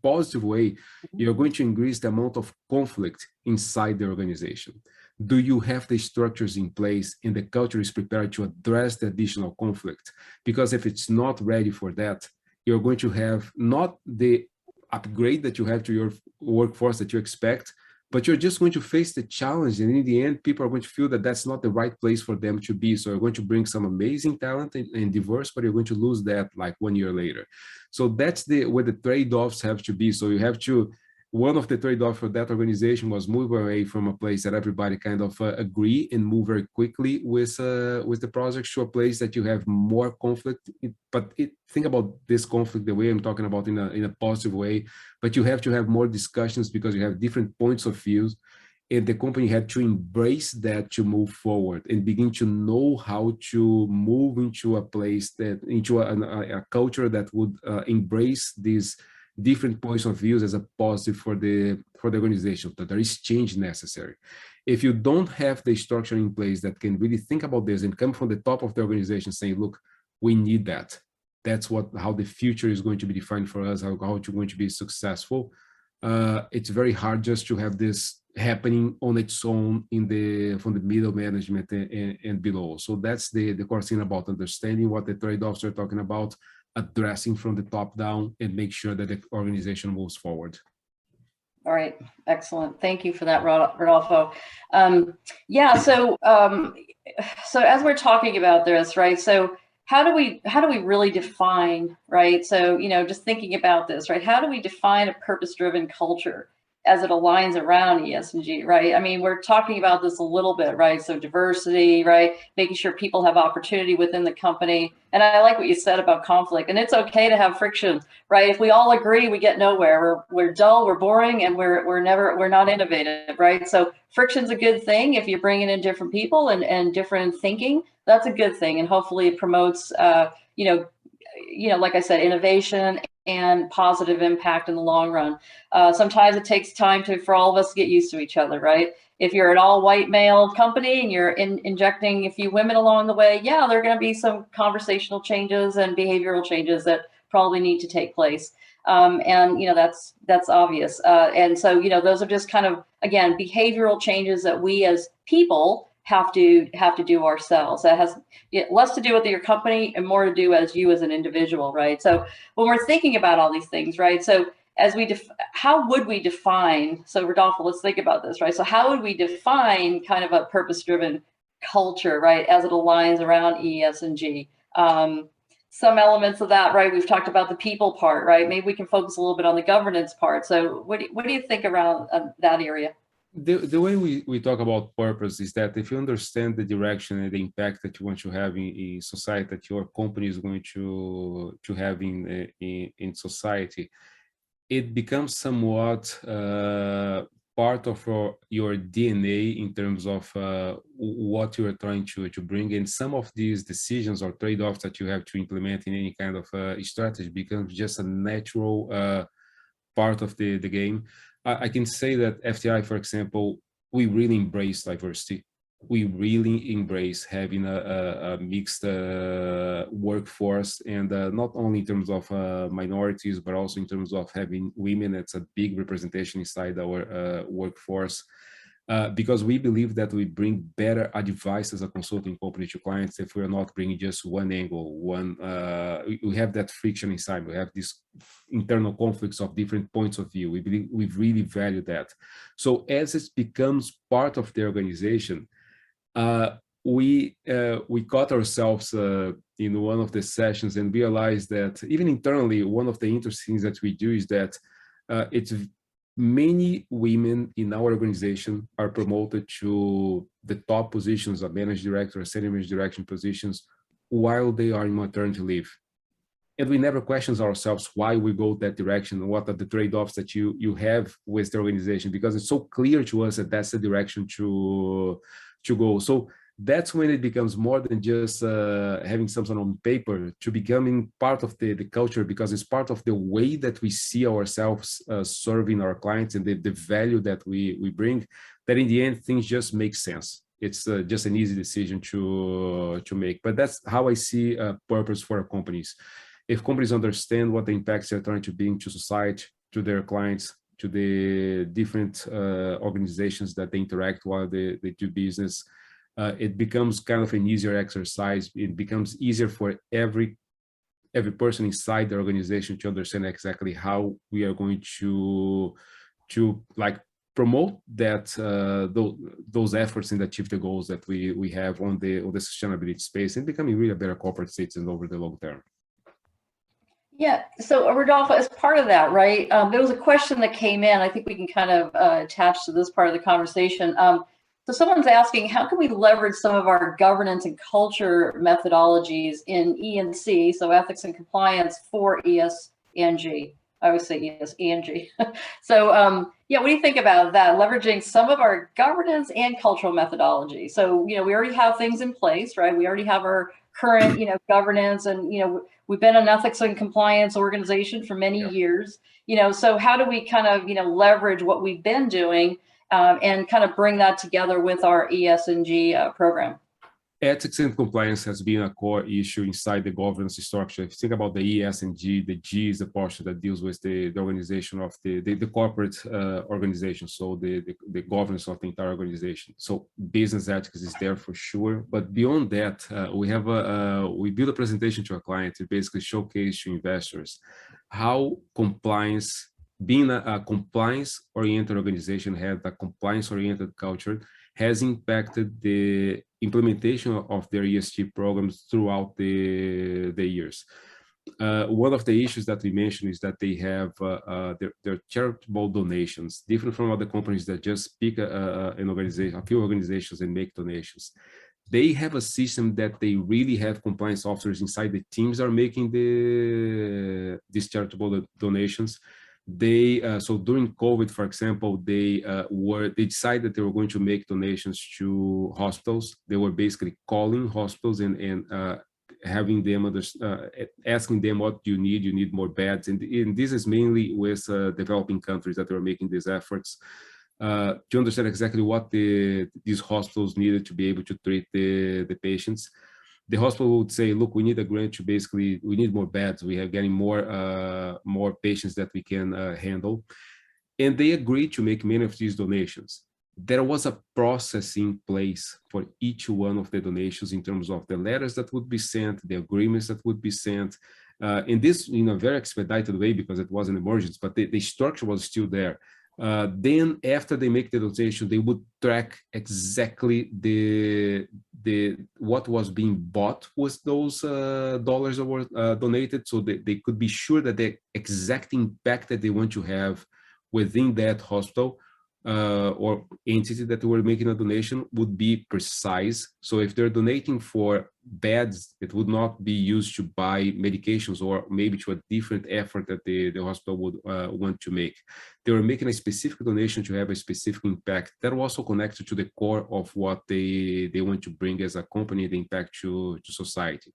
positive way, you're going to increase the amount of conflict inside the organization. Do you have the structures in place and the culture is prepared to address the additional conflict? Because if it's not ready for that, you're going to have not the upgrade that you have to your workforce that you expect, but you're just going to face the challenge. And in the end, people are going to feel that that's not the right place for them to be. So you're going to bring some amazing talent and diverse, but you're going to lose that like 1 year later. So that's where the trade-offs have to be. So you have to, one of the trade-offs for that organization was move away from a place that everybody kind of agree and move very quickly with the project to a place that you have more conflict. Think about this conflict the way I'm talking about in a positive way, but you have to have more discussions because you have different points of views. and the company had to embrace that to move forward and begin to know how to move into a place that, into a culture that would embrace these different points of views as a positive for the organization, that there is change necessary. If you don't have the structure in place that can really think about this and come from the top of the organization saying, look, we need that. That's how the future is going to be defined for us, how it's going to be successful. It's very hard just to have this happening on its own from the middle management and below. So that's the core thing about understanding what the trade-offs are talking about, addressing from the top down, and make sure that the organization moves forward. All right, excellent. Thank you for that, Rodolfo. Yeah, so as we're talking about this, right? So how do we really define, right? So, just thinking about this, right? How do we define a purpose-driven culture as it aligns around ESG, right? I mean, we're talking about this a little bit, right? So diversity, right? Making sure people have opportunity within the company. And I like what you said about conflict, and it's okay to have friction, right? If we all agree, we get nowhere. We're dull, we're boring, and we're not innovative, right? So friction's a good thing. If you're bringing in different people and different thinking, that's a good thing. And hopefully it promotes, like I said, innovation and positive impact in the long run. Sometimes it takes time for all of us to get used to each other, right? If you're an all white male company and you're injecting a few women along the way, yeah, there are going to be some conversational changes and behavioral changes that probably need to take place. And that's obvious. And so, those are just kind of, again, behavioral changes that we as people have to do ourselves. That has less to do with your company and more to do as you as an individual, right? So when we're thinking about all these things, right? So as how would we define, so Rodolfo, let's think about this, right? So how would we define kind of a purpose-driven culture, right? As it aligns around ESG? Some elements of that, right? We've talked about the people part, right? Maybe we can focus a little bit on the governance part. So what do you think around that area? The way we talk about purpose is that if you understand the direction and the impact that you want to have in society, that your company is going to have in society, it becomes somewhat part of your DNA in terms of what you are trying to bring. And some of these decisions or trade-offs that you have to implement in any kind of strategy becomes just a natural part of the game. I can say that FTI, for example, we really embrace diversity. We really embrace having a mixed workforce, and not only in terms of minorities, but also in terms of having women. It's a big representation inside our workforce. Because we believe that we bring better advice as a consulting company to clients if we're not bringing just one angle, we have that friction inside, we have these internal conflicts of different points of view. We believe we really value that. So as it becomes part of the organization, we caught ourselves in one of the sessions and realized that even internally, one of the interesting things that we do is that it's many women in our organization are promoted to the top positions of managing director or senior managing direction positions while they are in maternity leave. And we never question ourselves why we go that direction, and what are the trade-offs that you have with the organization, because it's so clear to us that that's the direction to go. So that's when it becomes more than just having something on paper, to becoming part of the culture, because it's part of the way that we see ourselves serving our clients and the value that we bring, that in the end, things just make sense. It's just an easy decision to make. But that's how I see purpose for our companies. If companies understand what the impacts they're trying to bring to society, to their clients, to the different organizations that they interact while they do business, it becomes kind of an easier exercise. It becomes easier for every person inside the organization to understand exactly how we are going to like promote that those efforts and achieve the goals that we have on the sustainability space, and becoming really a better corporate citizen over the long term. Yeah, so Rodolfo, as part of that, right, there was a question that came in, I think we can kind of attach to this part of the conversation. So someone's asking, how can we leverage some of our governance and culture methodologies in E&C, so ethics and compliance, for ESG? I always say ESG. So yeah, what do you think about that? Leveraging some of our governance and cultural methodology. So, we already have things in place, right? We already have our current, governance, and, we've been an ethics and compliance organization for many years, so how do we kind of, leverage what we've been doing and kind of bring that together with our ESG program? Ethics and compliance has been a core issue inside the governance structure. If you think about the ESG, the G is the portion that deals with the organization of the corporate organization, so the governance of the entire organization. So business ethics is there for sure, but beyond that, we build a presentation to a client to basically showcase to investors how compliance, being a compliance-oriented organization, have a compliance-oriented culture, has impacted the implementation of their ESG programs throughout the years. One of the issues that we mentioned is that they have their charitable donations, different from other companies that just pick an organization, a few organizations, and make donations. They have a system that they really have compliance officers inside the teams that are making these charitable donations. So during COVID, for example, they decided that they were going to make donations to hospitals. They were basically calling hospitals and having them asking them, what do you need? You need more beds, and this is mainly with developing countries that they were making these efforts to understand exactly what these hospitals needed to be able to treat the patients. The hospital would say, look, we need a grant to basically, we need more beds. We are getting more patients that we can handle. And they agreed to make many of these donations. There was a process in place for each one of the donations in terms of the letters that would be sent, the agreements that would be sent. And this in a very expedited way because it was an emergency, but the structure was still there. Then after they make the donation, they would track exactly what was being bought with those dollars that were donated, so that they could be sure that the exact impact that they want to have within that hospital or entity that were making a donation would be precise. So if they're donating for beds, it would not be used to buy medications or maybe to a different effort that the hospital would want to make. They were making a specific donation to have a specific impact that was also connected to the core of what they want to bring as a company, the impact to society.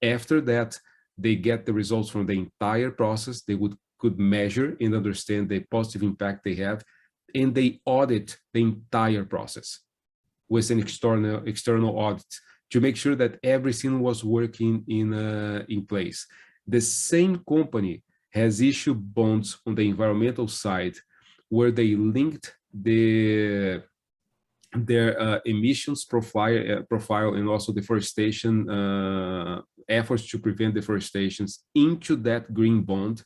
After that, they get the results from the entire process. They could measure and understand the positive impact they have, and they audit the entire process with an external audit to make sure that everything was working in place. The same company has issued bonds on the environmental side where they linked their emissions profile and also deforestation efforts to prevent deforestations into that green bond.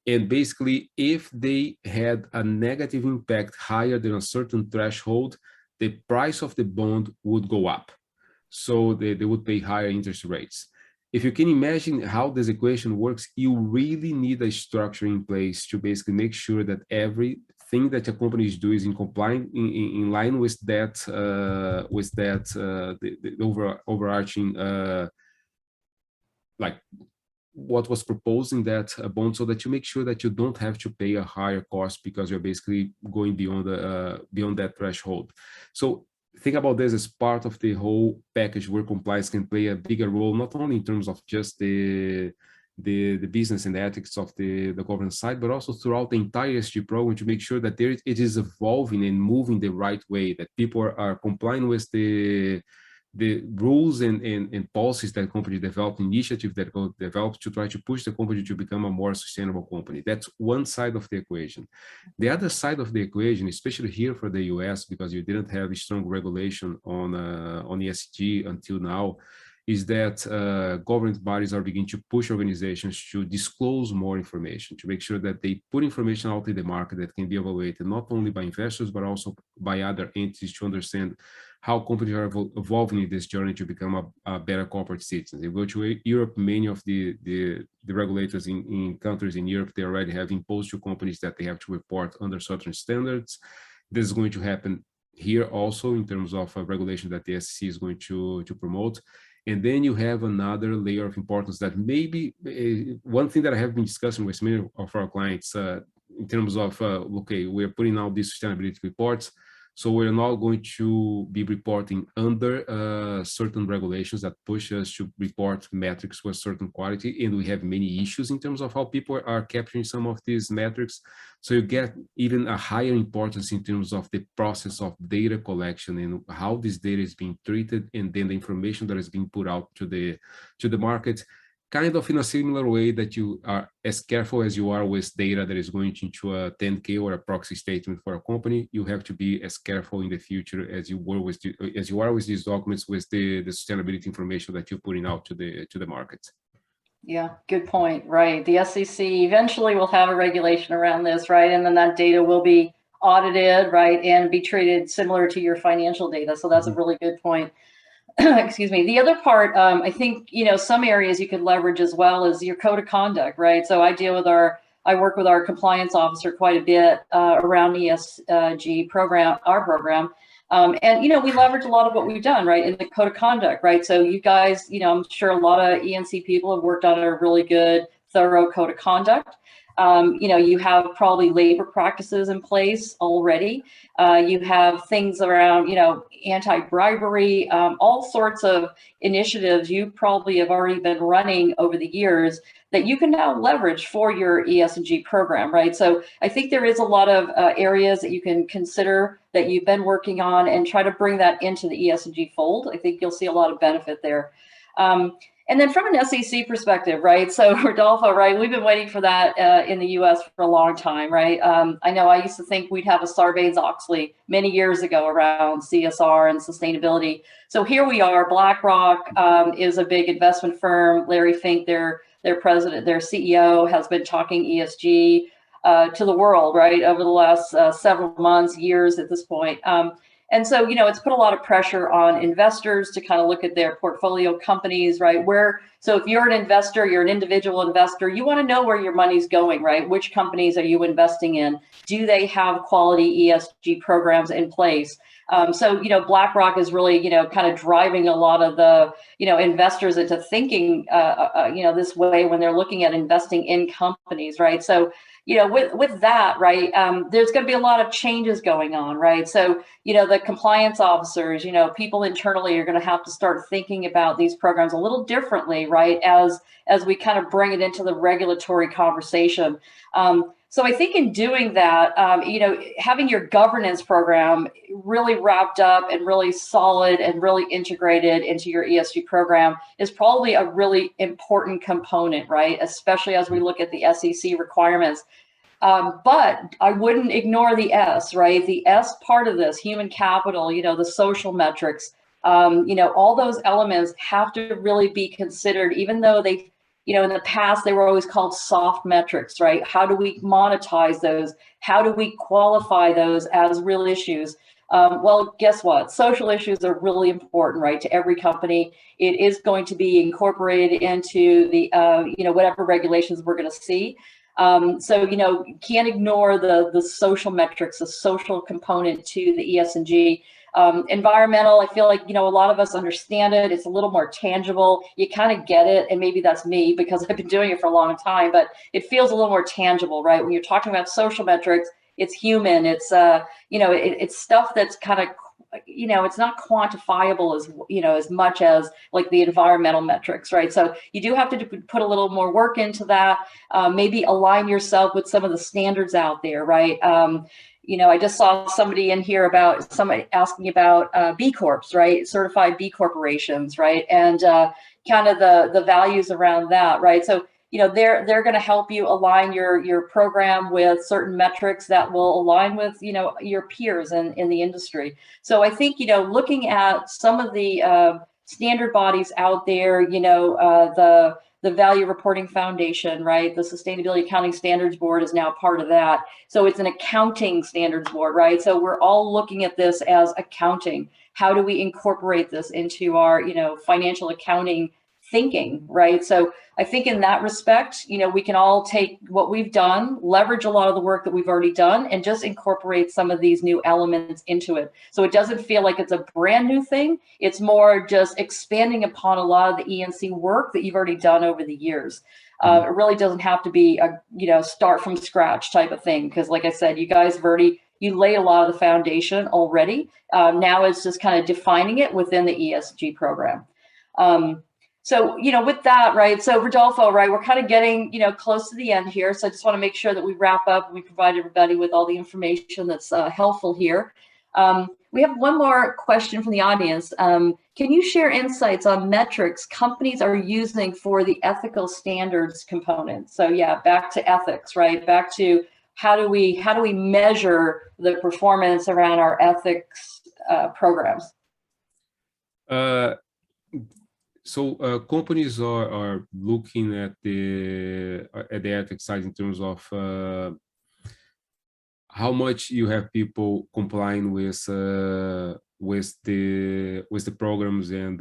And basically, if they had a negative impact higher than a certain threshold, the price of the bond would go up. So they would pay higher interest rates. If you can imagine how this equation works, you really need a structure in place to basically make sure that everything that a company is doing is in line with that, the overarching like what was proposed in that bond, so that you make sure that you don't have to pay a higher cost because you're basically going beyond that threshold. So think about this as part of the whole package where compliance can play a bigger role, not only in terms of just the business and the ethics of the governance side, but also throughout the entire ESG program to make sure that it is evolving and moving the right way, that people are complying with the rules and policies that company develop, initiatives that go develop to try to push the company to become a more sustainable company. That's one side of the equation. The other side of the equation, especially here for the US, because you didn't have a strong regulation on ESG until now, is that government bodies are beginning to push organizations to disclose more information, to make sure that they put information out in the market that can be evaluated not only by investors, but also by other entities to understand how companies are evolving in this journey to become a better corporate citizen. They go to Europe, many of the regulators in countries in Europe, they already have imposed to companies that they have to report under certain standards. This is going to happen here also in terms of a regulation that the SEC is going to promote. And then you have another layer of importance that maybe one thing that I have been discussing with many of our clients in terms of, okay, we're putting out these sustainability reports. So we're not going to be reporting under certain regulations that push us to report metrics with certain quality. And we have many issues in terms of how people are capturing some of these metrics. So you get even a higher importance in terms of the process of data collection and how this data is being treated, and then the information that is being put out to the market. Kind of in a similar way that you are as careful as you are with data that is going into a 10K or a proxy statement for a company, you have to be as careful in the future as you are with these documents, with the sustainability information that you're putting out to the market. Yeah, good point. Right. The SEC eventually will have a regulation around this, right? And then that data will be audited, right, and be treated similar to your financial data. So that's a really good point. Excuse me. The other part, I think, some areas you could leverage as well is your code of conduct, right? So I work with our compliance officer quite a bit around ESG program, our program. And, we leverage a lot of what we've done, right, in the code of conduct, right? So you guys, I'm sure a lot of ENC people have worked on a really good, thorough code of conduct. You have probably labor practices in place already. You have things around, anti-bribery, all sorts of initiatives you probably have already been running over the years that you can now leverage for your ESG program, right? So I think there is a lot of areas that you can consider that you've been working on and try to bring that into the ESG fold. I think you'll see a lot of benefit there. And then from an SEC perspective, right? So Rodolfo, right? We've been waiting for that in the U.S. for a long time, right? I know I used to think we'd have a Sarbanes-Oxley many years ago around CSR and sustainability. So here we are. BlackRock is a big investment firm. Larry Fink, their president, their CEO, has been talking ESG to the world, right, over the last several months, years at this point. And so, it's put a lot of pressure on investors to kind of look at their portfolio companies, right? So if you're an investor, you're an individual investor, you want to know where your money's going, right? Which companies are you investing in? Do they have quality ESG programs in place? So, BlackRock is really, kind of driving a lot of the, investors into thinking, this way when they're looking at investing in companies, right? So, with that, right, there's going to be a lot of changes going on, right? So, the compliance officers, people internally are going to have to start thinking about these programs a little differently, right, as we kind of bring it into the regulatory conversation. So I think in doing that, having your governance program really wrapped up and really solid and really integrated into your ESG program is probably a really important component, right? Especially as we look at the SEC requirements. But I wouldn't ignore the S, right? The S part of this, human capital, the social metrics, all those elements have to really be considered, even though they, in the past, they were always called soft metrics, right? How do we monetize those? How do we qualify those as real issues? Well, guess what? Social issues are really important, right, to every company. It is going to be incorporated into the, whatever regulations we're going to see. So, can't ignore the social metrics, the social component to the ESG. Environmental, I feel like, a lot of us understand it. It's a little more tangible. You kind of get it. And maybe that's me because I've been doing it for a long time, but it feels a little more tangible, right? When you're talking about social metrics, it's human. It's, it's stuff that's kind of, it's not quantifiable as, as much as like the environmental metrics, right? So you do have to put a little more work into that, maybe align yourself with some of the standards out there, right? I just saw somebody in here somebody asking about B Corps, right? Certified B corporations, right? And kind of the values around that, right? So, they're going to help you align your program with certain metrics that will align with, your peers in the industry. So I think, looking at some of the standard bodies out there, the Value Reporting Foundation, right? The Sustainability Accounting Standards Board is now part of that. So it's an accounting standards board, right? So we're all looking at this as accounting. How do we incorporate this into our, financial accounting thinking, right? So I think in that respect, you know, we can all take what we've done, leverage a lot of the work that we've already done, and just incorporate some of these new elements into it. So it doesn't feel like it's a brand new thing. It's more just expanding upon a lot of the ENC work that you've already done over the years. It really doesn't have to be a, you know, start from scratch type of thing. Because like I said, you guys have already, you laid a lot of the foundation already. Now it's just kind of defining it within the ESG program. So, you know, with that, right, so Rodolfo, right, we're kind of getting, you know, close to the end here. So I just want to make sure that we wrap up and we provide everybody with all the information that's helpful here. We have one more question from the audience. Can you share insights on metrics companies are using for the ethical standards component? So yeah, back to ethics, right? Back to how do we measure the performance around our ethics programs? So companies are looking at the ethics side in terms of how much you have people complying with the programs, and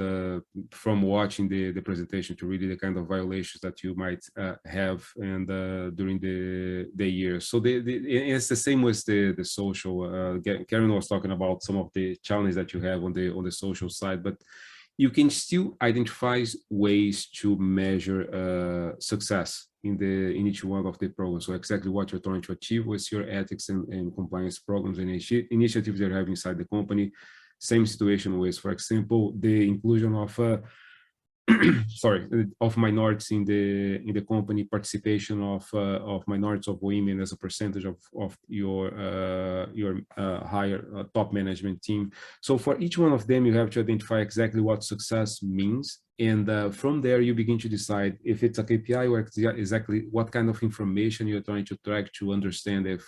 from watching the presentation to really the kind of violations that you might have and during the year. So it's the same with the social. Karen was talking about some of the challenges that you have on the social side, but you can still identify ways to measure success in each one of the programs. So exactly what you're trying to achieve with your ethics and compliance programs and initiatives that you have inside the company. Same situation with, for example, the inclusion of of minorities in the company, participation of minorities, of women as a percentage of your higher top management team. So for each one of them, you have to identify exactly what success means, and from there you begin to decide if it's a KPI or exactly what kind of information you're trying to track to understand if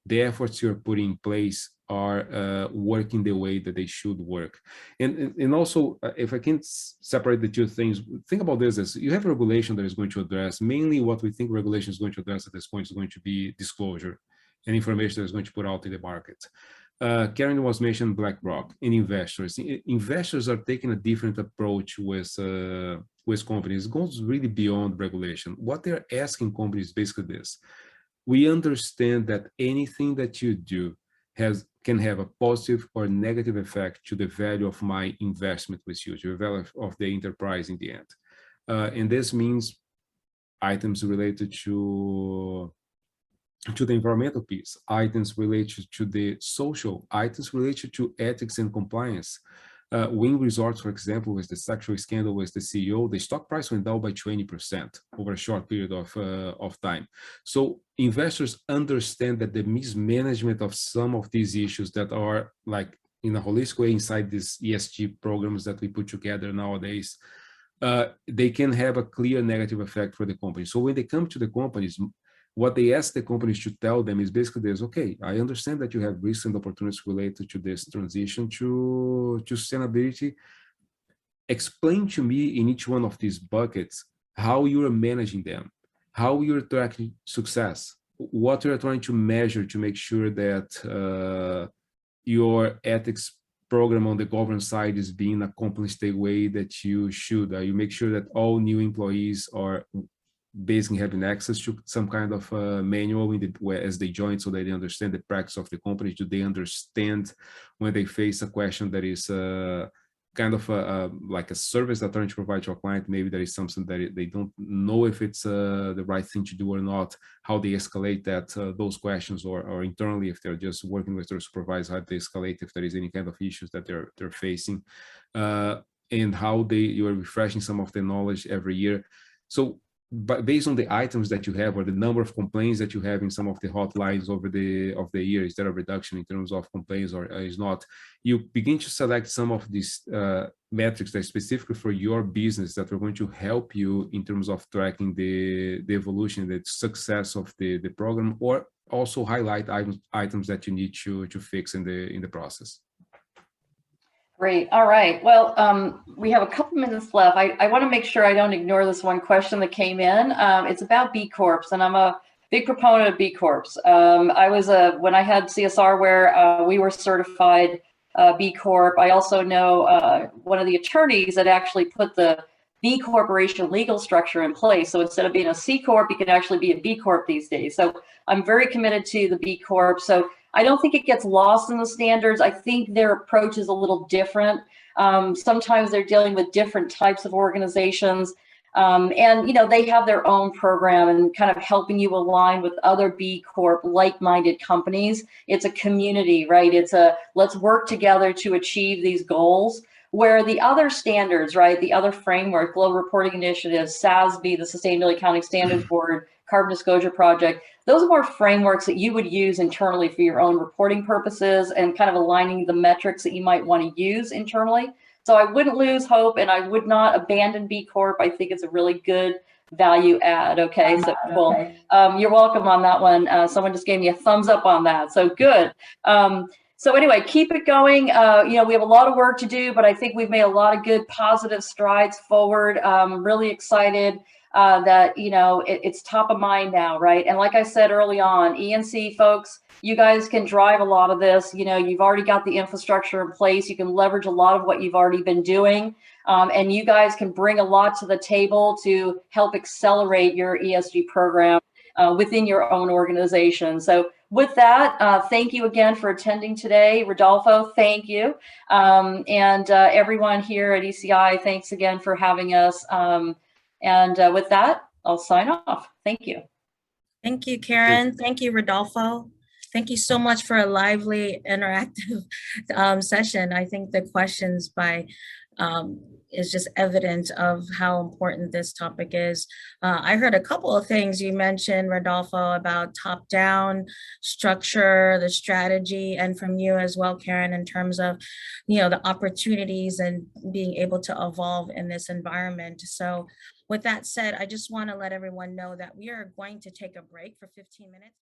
the efforts you're putting in place are working the way that they should work. And also, if I can separate the two things, think about this as you have a regulation that is going to address mainly what we think regulation is going to address at this point is going to be disclosure and information that is going to put out in the market. Karen was mentioned BlackRock and investors. Investors are taking a different approach with companies. It goes really beyond regulation. What they're asking companies is basically this: we understand that anything that you do can have a positive or negative effect to the value of my investment with you, to the value of the enterprise in the end. And this means items related to the environmental piece, items related to the social, items related to ethics and compliance. Wing Resorts, for example, with the sexual scandal with the CEO, the stock price went down by 20% over a short period of time. So investors understand that the mismanagement of some of these issues that are like in a holistic way inside these ESG programs that we put together nowadays, they can have a clear negative effect for the company. So when they come to the companies, what they ask the companies to tell them is basically this: okay, I understand that you have risks and opportunities related to this transition to sustainability. Explain to me in each one of these buckets how you're managing them, how you're tracking success, what you're trying to measure to make sure that your ethics program on the governance side is being accomplished the way that you should. You make sure that all new employees are basically having access to some kind of manual as they join, so that they understand the practice of the company. Do they understand when they face a question that is kind of like a service that they're trying to provide to a client, maybe there is something that they don't know if it's the right thing to do or not, how they escalate that those questions, or internally, if they're just working with their supervisor, how they escalate if there is any kind of issues that they're facing, and how you are refreshing some of the knowledge every year. So but based on the items that you have or the number of complaints that you have in some of the hotlines over the year, is there a reduction in terms of complaints or is not? You begin to select some of these metrics that are specifically for your business that are going to help you in terms of tracking the evolution, the success of the program, or also highlight items that you need to fix in the process. Great. All right. Well, we have a couple minutes left. I want to make sure I don't ignore this one question that came in. It's about B Corps, and I'm a big proponent of B Corps. I was when I had CSRware, we were certified B Corp. I also know one of the attorneys that actually put the B corporation legal structure in place. So instead of being a C Corp, you can actually be a B Corp these days. So I'm very committed to the B Corp. So I don't think it gets lost in the standards. I think their approach is a little different. Sometimes they're dealing with different types of organizations. And, you know, they have their own program and kind of helping you align with other B Corp like-minded companies. It's a community, right? It's a let's work together to achieve these goals. Where the other standards, right, the other framework, Global Reporting Initiative, SASB, the Sustainability Accounting Standards Board, Carbon Disclosure Project, those are more frameworks that you would use internally for your own reporting purposes and kind of aligning the metrics that you might want to use internally. So I wouldn't lose hope and I would not abandon B Corp. I think it's a really good value add. Okay, so cool. You're welcome on that one. Someone just gave me a thumbs up on that. So good. So anyway, keep it going. You know, we have a lot of work to do, but I think we've made a lot of good positive strides forward. Really excited that, you know, it's top of mind now, right? And like I said early on, E&C folks, you guys can drive a lot of this. You know, you've already got the infrastructure in place. You can leverage a lot of what you've already been doing. And you guys can bring a lot to the table to help accelerate your ESG program within your own organization. So with that, thank you again for attending today. Rodolfo, thank you. And everyone here at ECI, thanks again for having us. And with that, I'll sign off. Thank you. Thank you, Karen. Thank you, Rodolfo. Thank you so much for a lively, interactive session. I think the questions by is just evidence of how important this topic is. I heard a couple of things you mentioned, Rodolfo, about top-down structure, the strategy, and from you as well, Karen, in terms of, you know, the opportunities and being able to evolve in this environment. So with that said, I just want to let everyone know that we are going to take a break for 15 minutes.